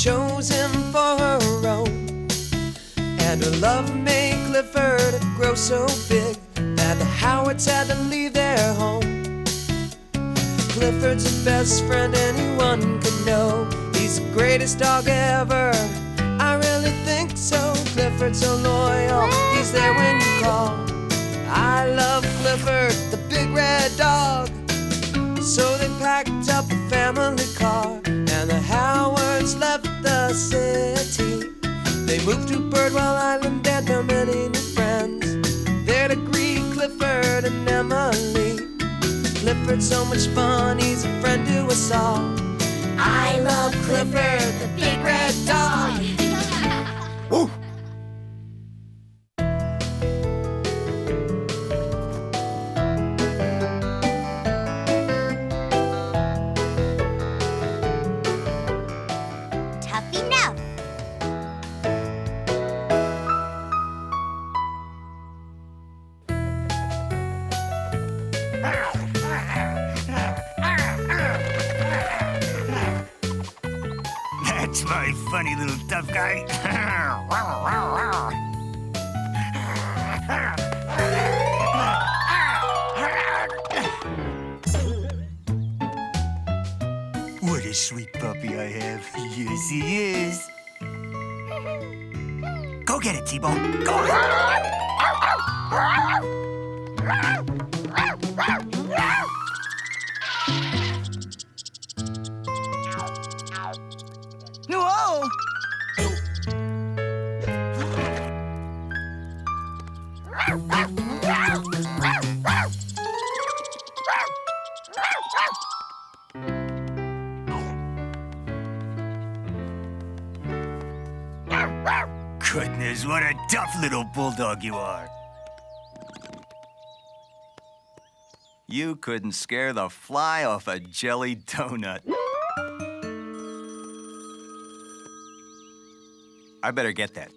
chose him for her own. And her love made Clifford grow so big that the Howards had to leave their home. Clifford's the best friend anyone could know. He's the greatest dog ever, I really think so. Clifford's so loyal, he's there when you call. I love Clifford, the big red dog. So they packed up a family car, and the Howards left the city. They moved to Birdwell Island and found many new friends there to greet Clifford and Emily. Clifford's so much fun, he's a friend to us all. I love Clifford, the big red dog. Woo! Tough enough. That's my funny little tough guy. What a sweet puppy I have. Yes, he is. Go get it, T-Bone. Go! Whoa! Goodness, what a tough little bulldog you are. You couldn't scare the fly off a jelly donut. I better get that.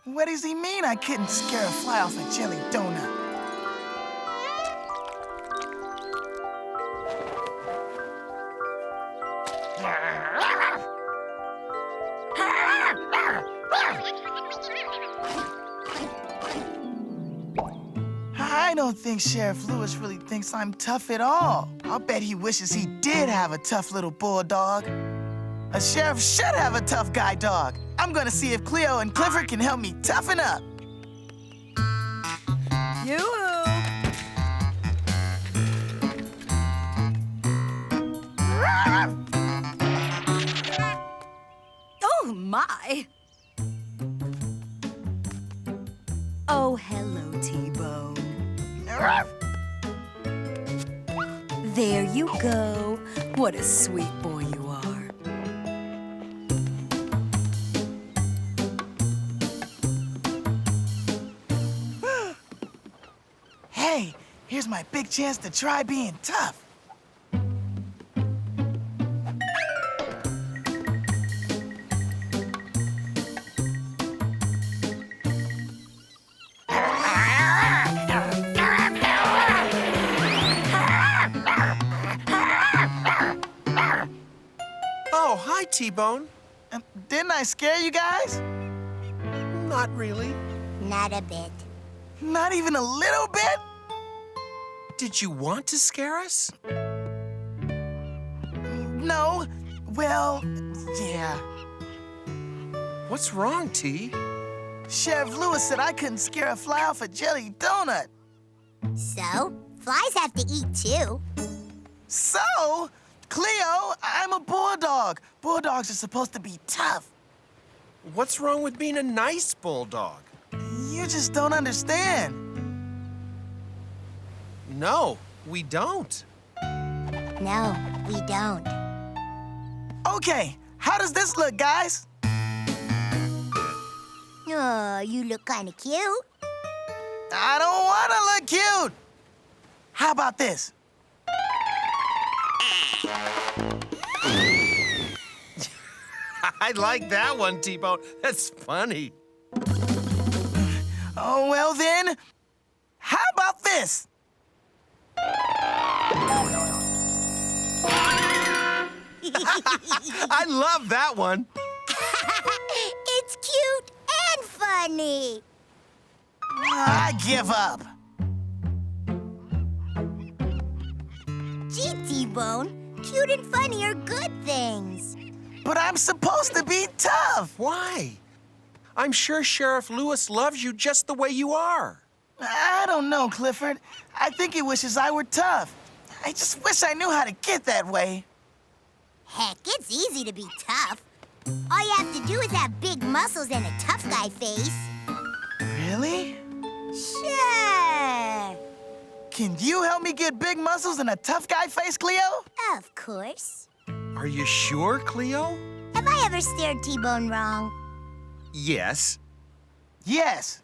What does he mean I couldn't scare a fly off a jelly donut? I don't think Sheriff Lewis really thinks I'm tough at all. I'll bet he wishes he did have a tough little bulldog. A sheriff should have a tough guy dog. I'm gonna see if Cleo and Clifford can help me toughen up. Yoo-hoo! Oh, my! Oh, hello, T-Bone. There you go. What a sweet boy you are. Hey, here's my big chance to try being tough. Oh, hi, T-Bone. Didn't I scare you guys? Not really. Not a bit. Not even a little bit? Did you want to scare us? No. Well, yeah. What's wrong, T? Sheriff Lewis said I couldn't scare a fly off a jelly donut. So, flies have to eat too. So, Cleo, I'm a bulldog. Bulldogs are supposed to be tough. What's wrong with being a nice bulldog? You just don't understand. No, we don't. No, we don't. Okay, how does this look, guys? Oh, you look kind of cute. I don't want to look cute. How about this? I like that one, T-Bone. That's funny. Oh, well then, how about this? I love that one. It's cute and funny. I give up. Gee, T-Bone, cute and funny are good things. But I'm supposed to be tough. Why? I'm sure Sheriff Lewis loves you just the way you are. I don't know, Clifford. I think he wishes I were tough. I just wish I knew how to get that way. Heck, it's easy to be tough. All you have to do is have big muscles and a tough guy face. Really? Sure. Can you help me get big muscles and a tough guy face, Cleo? Of course. Are you sure, Cleo? Have I ever stared T-Bone wrong? Yes. Yes.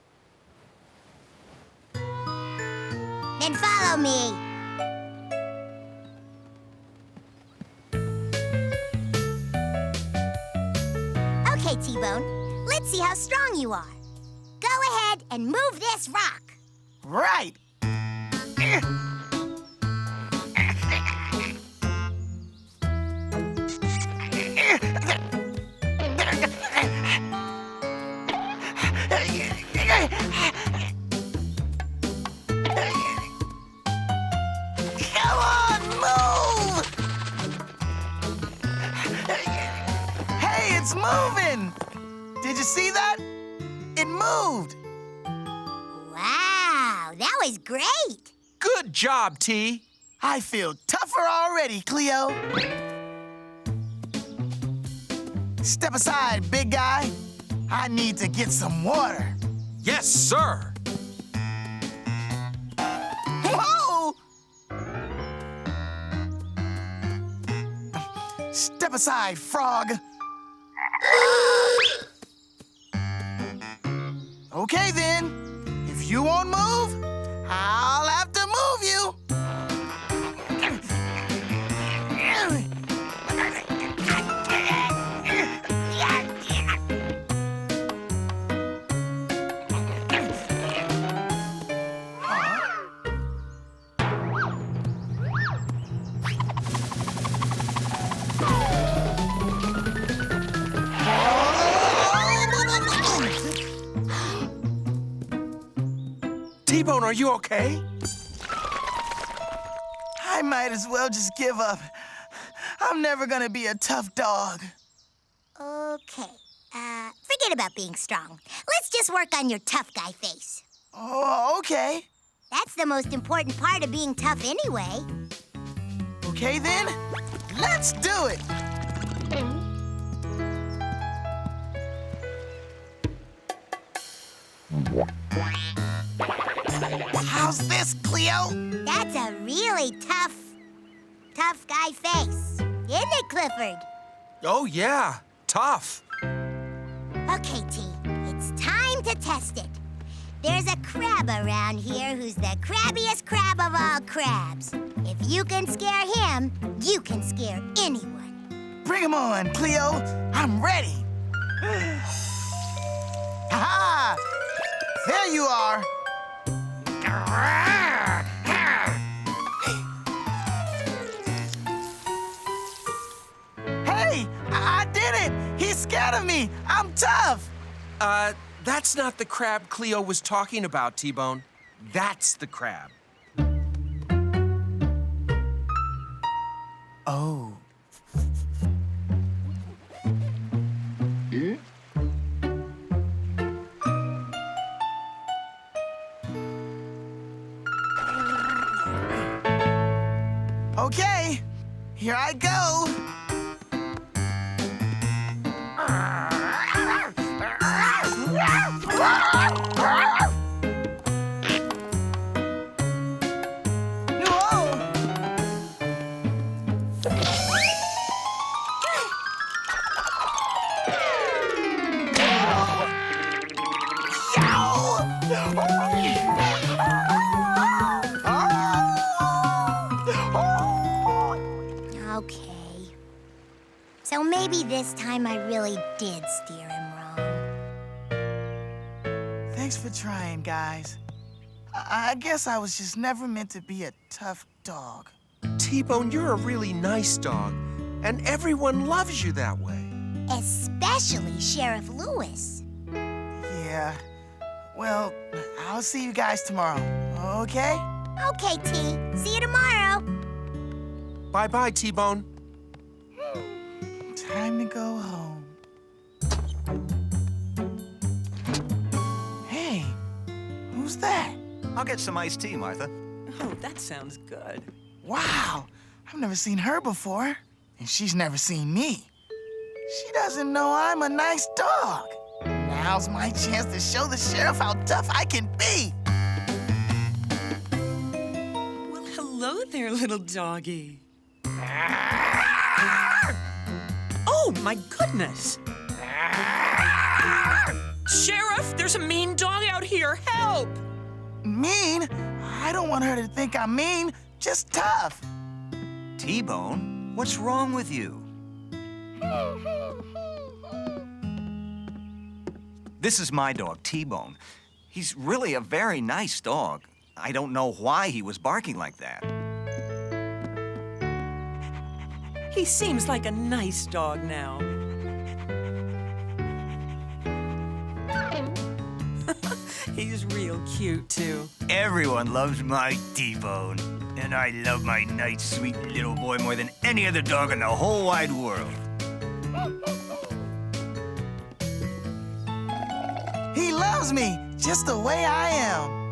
Then follow me. Okay, T-Bone, let's see how strong you are. Go ahead and move this rock. Right. Come on, move! Hey, it's moving! Did you see that? It moved! Wow, that was great. Good job, T. I feel tougher already, Cleo. Step aside, big guy. I need to get some water. Yes, sir. Whoa! Step aside, frog. Okay, then. If you won't move, I'll have to move you. T-Bone, are you okay? I might as well just give up. I'm never gonna be a tough dog. Okay, forget about being strong. Let's just work on your tough guy face. Oh, okay. That's the most important part of being tough anyway. Okay, then. Let's do it. How's this, Cleo? That's a really tough guy face. Isn't it, Clifford? Oh, yeah. Tough. Okay, T, it's time to test it. There's a crab around here who's the crabbiest crab of all crabs. If you can scare him, you can scare anyone. Bring him on, Cleo. I'm ready. Ha! There you are. Hey, I did it. He's scared of me. I'm tough. That's not the crab Cleo was talking about, T-Bone. That's the crab. Oh. Okay, here I go. Okay. So maybe this time I really did steer him wrong. Thanks for trying, guys. I guess I was just never meant to be a tough dog. T-Bone, you're a really nice dog. And everyone loves you that way. Especially Sheriff Lewis. Yeah. Well, I'll see you guys tomorrow, okay? Okay, T. See you tomorrow. Bye-bye, T-Bone. Time to go home. Hey, who's that? I'll get some iced tea, Martha. Oh, that sounds good. Wow, I've never seen her before, and she's never seen me. She doesn't know I'm a nice dog. Now's my chance to show the sheriff how tough I can be. Well, hello there, little doggy. Oh, my goodness. Sheriff, there's a mean dog out here. Help! Mean? I don't want her to think I'm mean, just tough. T-Bone, what's wrong with you? This is my dog, T-Bone. He's really a very nice dog. I don't know why he was barking like that. He seems like a nice dog now. He's real cute, too. Everyone loves my T-Bone. And I love my nice, sweet little boy more than any other dog in the whole wide world. He loves me just the way I am.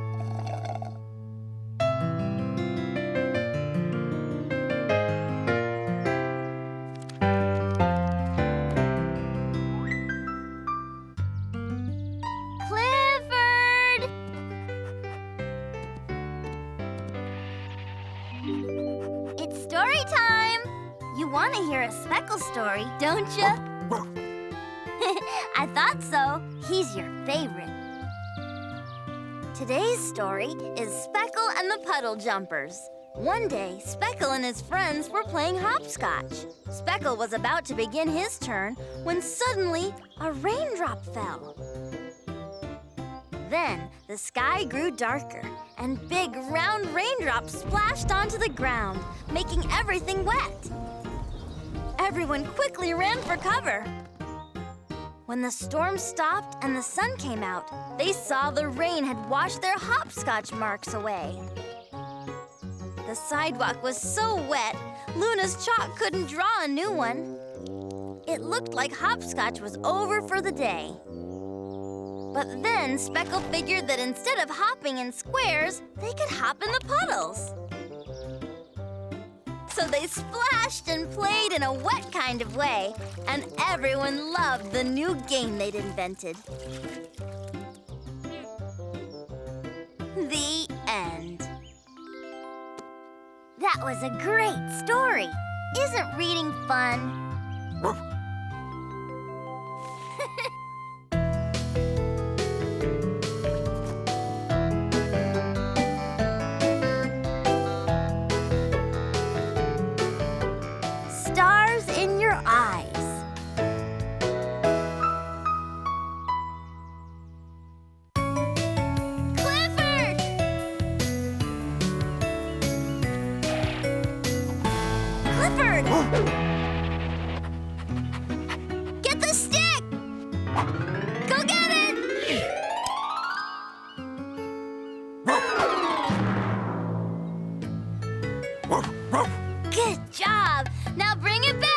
Clifford! It's story time. You want to hear a Speckle story, don't you? I thought so. He's your favorite. Today's story is Speckle and the Puddle Jumpers. One day, Speckle and his friends were playing hopscotch. Speckle was about to begin his turn when suddenly a raindrop fell. Then the sky grew darker and big round raindrops splashed onto the ground, making everything wet. Everyone quickly ran for cover. When the storm stopped and the sun came out, they saw the rain had washed their hopscotch marks away. The sidewalk was so wet, Luna's chalk couldn't draw a new one. It looked like hopscotch was over for the day. But then Speckle figured that instead of hopping in squares, they could hop in the puddles. So they splashed and played in a wet kind of way, and everyone loved the new game they'd invented. The end. That was a great story. Isn't reading fun? Stars in your eyes. Clifford! Clifford! Get the stick! Go get it! Good job! Now bring it back!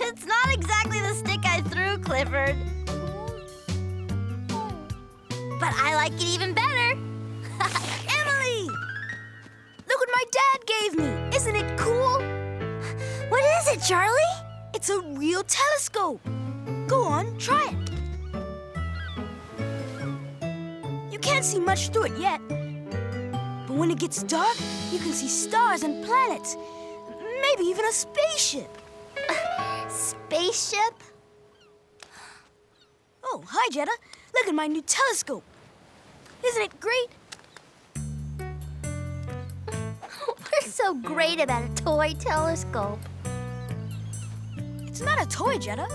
It's not exactly the stick I threw, Clifford. But I like it even better. Emily! Look what my dad gave me. Isn't it cool? What is it, Charlie? It's a real telescope. Go on, try it. You can't see much through it yet. But when it gets dark, you can see stars and planets. Maybe even a spaceship. Spaceship? Oh, hi, Jetta. Look at my new telescope. Isn't it great? We're so great about a toy telescope. It's not a toy, Jetta.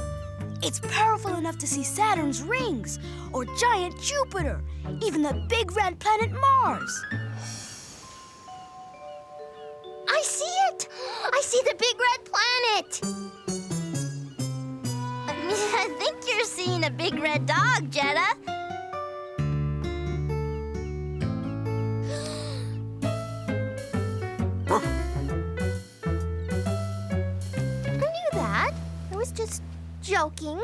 It's powerful enough to see Saturn's rings, or giant Jupiter, even the big red planet Mars. I see it! I see the big red planet! I think you're seeing a big red dog, Jetta. I knew that. I was just joking.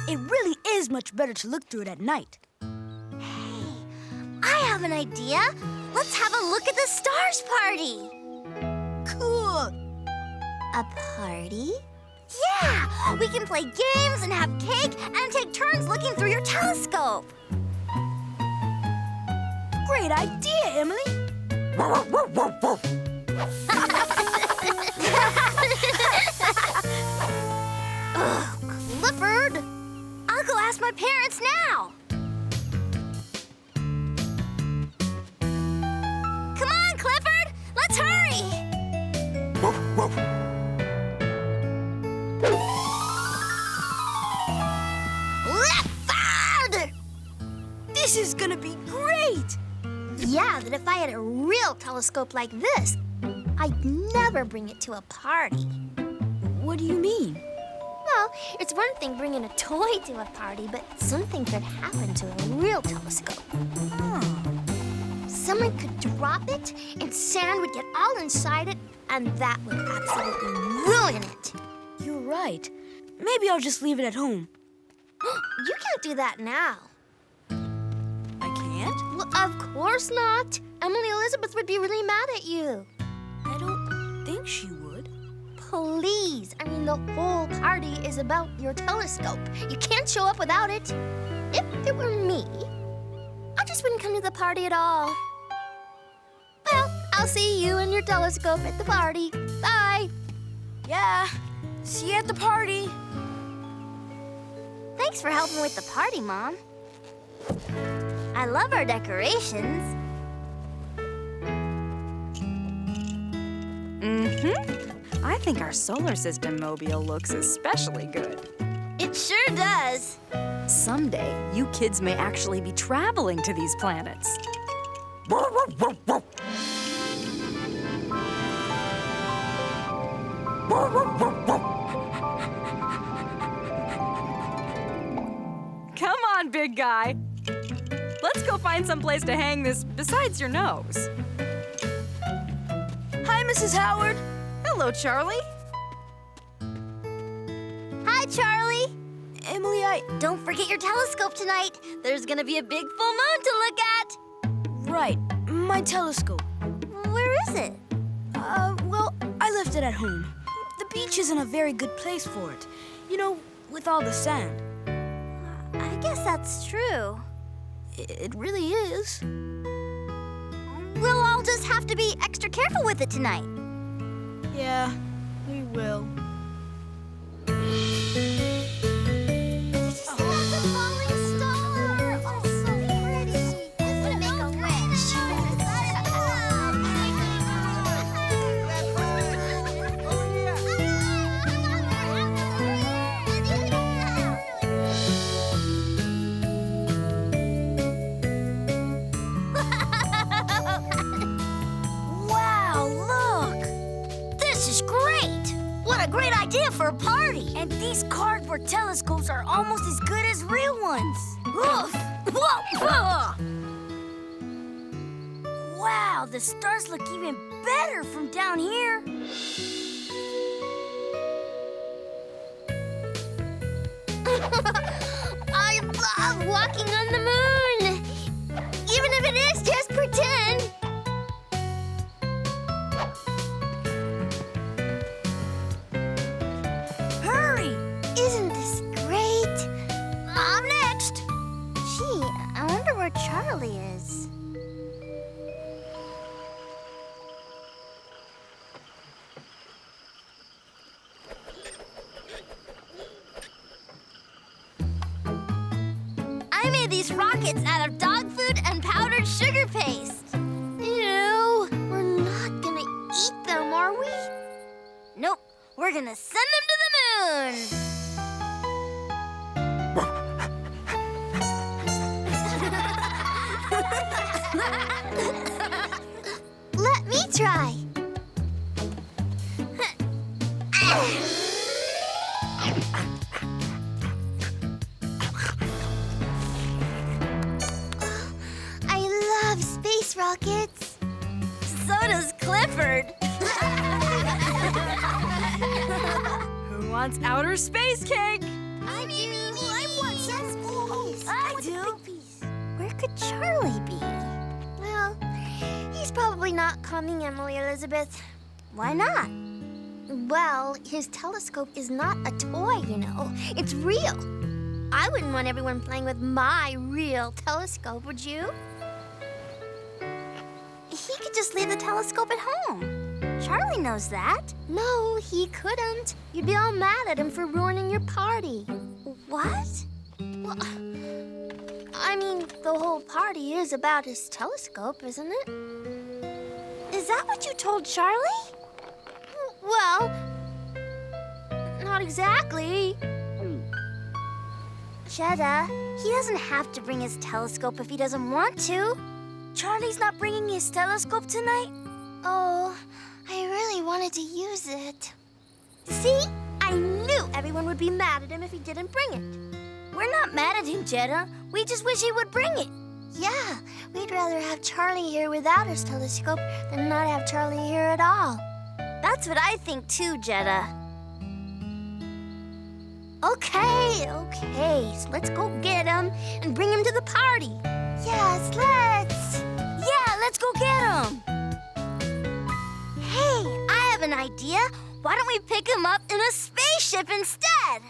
It really is much better to look through it at night. Hey, I have an idea. Let's have a look at the stars party. Cool. A party? Yeah! We can play games and have cake and take turns looking through your telescope. Great idea, Emily. Ugh, Clifford! I'll go ask my parents now. Come on, Clifford! Let's hurry! Clifford! This is gonna be great! Yeah, but if I had a real telescope like this, I'd never bring it to a party. What do you mean? Well, it's one thing bringing a toy to a party, but something could happen to a real telescope. Someone could drop it, and sand would get all inside it, and that would absolutely ruin it. You're right. Maybe I'll just leave it at home. You can't do that now. I can't? Well, of course not. Emily Elizabeth would be really mad at you. I don't think she would. Please. I mean, the whole party is about your telescope. You can't show up without it. If it were me, I just wouldn't come to the party at all. Well, I'll see you and your telescope at the party. Bye. Yeah. See you at the party. Thanks for helping with the party, Mom. I love our decorations. I think our solar system mobile looks especially good. It sure does. Someday, you kids may actually be traveling to these planets. Come on, big guy. Let's go find some place to hang this besides your nose. Hi, Mrs. Howard. Hello, Charlie. Hi, Charlie. Emily, Don't forget your telescope tonight. There's gonna be a big full moon to look at. Right. My telescope. Where is it? Well, I left it at home. The beach isn't a very good place for it. You know, with all the sand. I guess that's true. It really is. We'll all just have to be extra careful with it tonight. Yeah, we will. Great idea for a party. And these cardboard telescopes are almost as good as real ones. Oof. Wow, the stars look even better from down here. I love walking on the moon. Even if it is just pretend. Isn't this great? I'm next. Gee, I wonder where Charlie is. I made these rockets out of dog food and powdered sugar paste. Ew, we're not gonna eat them, are we? Nope, we're gonna send them to the moon. Let me try. I love space rockets. So does Clifford. Who wants outer space cake? I want some space. I do. Where could Charlie be? Well, he's probably not coming, Emily Elizabeth. Why not? Well, his telescope is not a toy, you know. It's real. I wouldn't want everyone playing with my real telescope, would you? He could just leave the telescope at home. Charlie knows that. No, he couldn't. You'd be all mad at him for ruining your party. What? Well, I mean, the whole party is about his telescope, isn't it? Is that what you told Charlie? Well, not exactly. Jetta, he doesn't have to bring his telescope if he doesn't want to. Charlie's not bringing his telescope tonight? Oh, I really wanted to use it. See? I knew everyone would be mad at him if he didn't bring it. We're not mad at him, Jetta. We just wish he would bring it. Yeah, we'd rather have Charlie here without his telescope than not have Charlie here at all. That's what I think too, Jetta. Okay. So let's go get him and bring him to the party. Yes, let's. Yeah, let's go get him. Hey, I have an idea. Why don't we pick him up in a spaceship instead?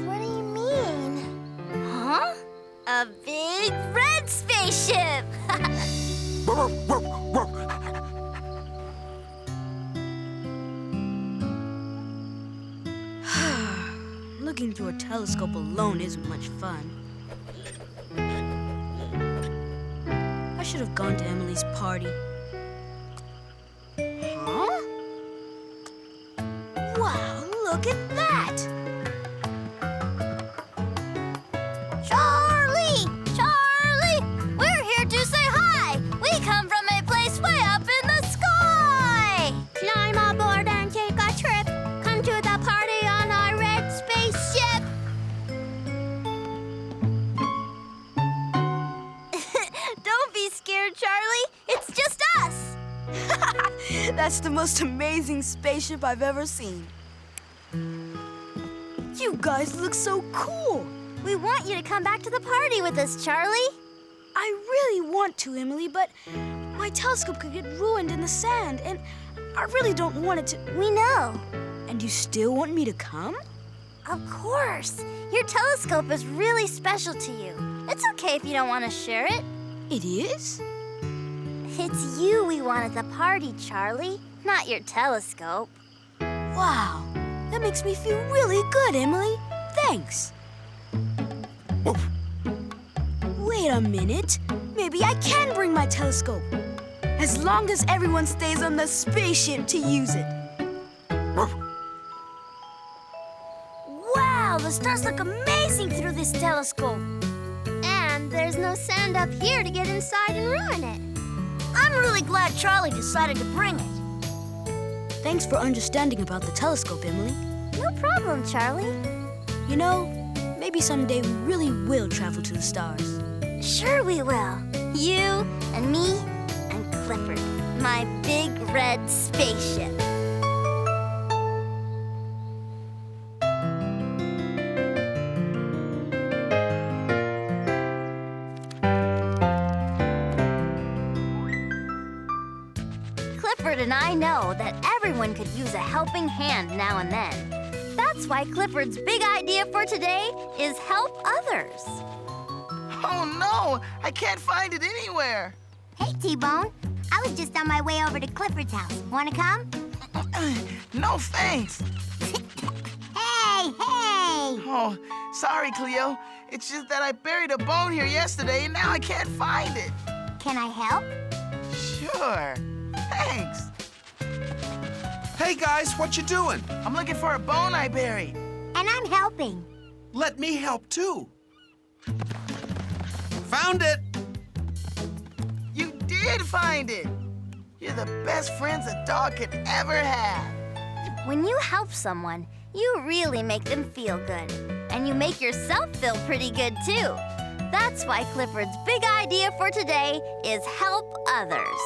What do you mean? Huh? A big red spaceship. Looking through a telescope alone isn't much fun. I should have gone to Emily's party. Huh? Wow, look at that! Charlie! We're here to say hi! We come from a place way up in the sky! Climb aboard and take a trip. Come to the party on our red spaceship. Don't be scared, Charlie. It's just us. That's the most amazing spaceship I've ever seen. You guys look so cool. We want you to come back to the party with us, Charlie. I really want to, Emily, but my telescope could get ruined in the sand, and I really don't want it to. We know. And you still want me to come? Of course. Your telescope is really special to you. It's okay if you don't want to share it. It is? It's you we want at the party, Charlie, not your telescope. Wow, that makes me feel really good, Emily. Thanks. Wait a minute. Maybe I can bring my telescope. As long as everyone stays on the spaceship to use it. Wow, the stars look amazing through this telescope. And there's no sand up here to get inside and ruin it. I'm really glad Charlie decided to bring it. Thanks for understanding about the telescope, Emily. No problem, Charlie. You know, maybe someday we really will travel to the stars. Sure we will. You and me and Clifford, my big red spaceship. Clifford and I know that everyone could use a helping hand now and then. That's why Clifford's big idea for today is help others. Oh no, I can't find it anywhere. Hey, T-Bone. I was just on my way over to Clifford's house. Want to come? No thanks. Hey! Oh, sorry, Cleo. It's just that I buried a bone here yesterday and now I can't find it. Can I help? Sure. Thanks. Hey, guys, what you doing? I'm looking for a bone I buried. And I'm helping. Let me help, too. Found it. You did find it. You're the best friends a dog could ever have. When you help someone, you really make them feel good. And you make yourself feel pretty good, too. That's why Clifford's big idea for today is help others.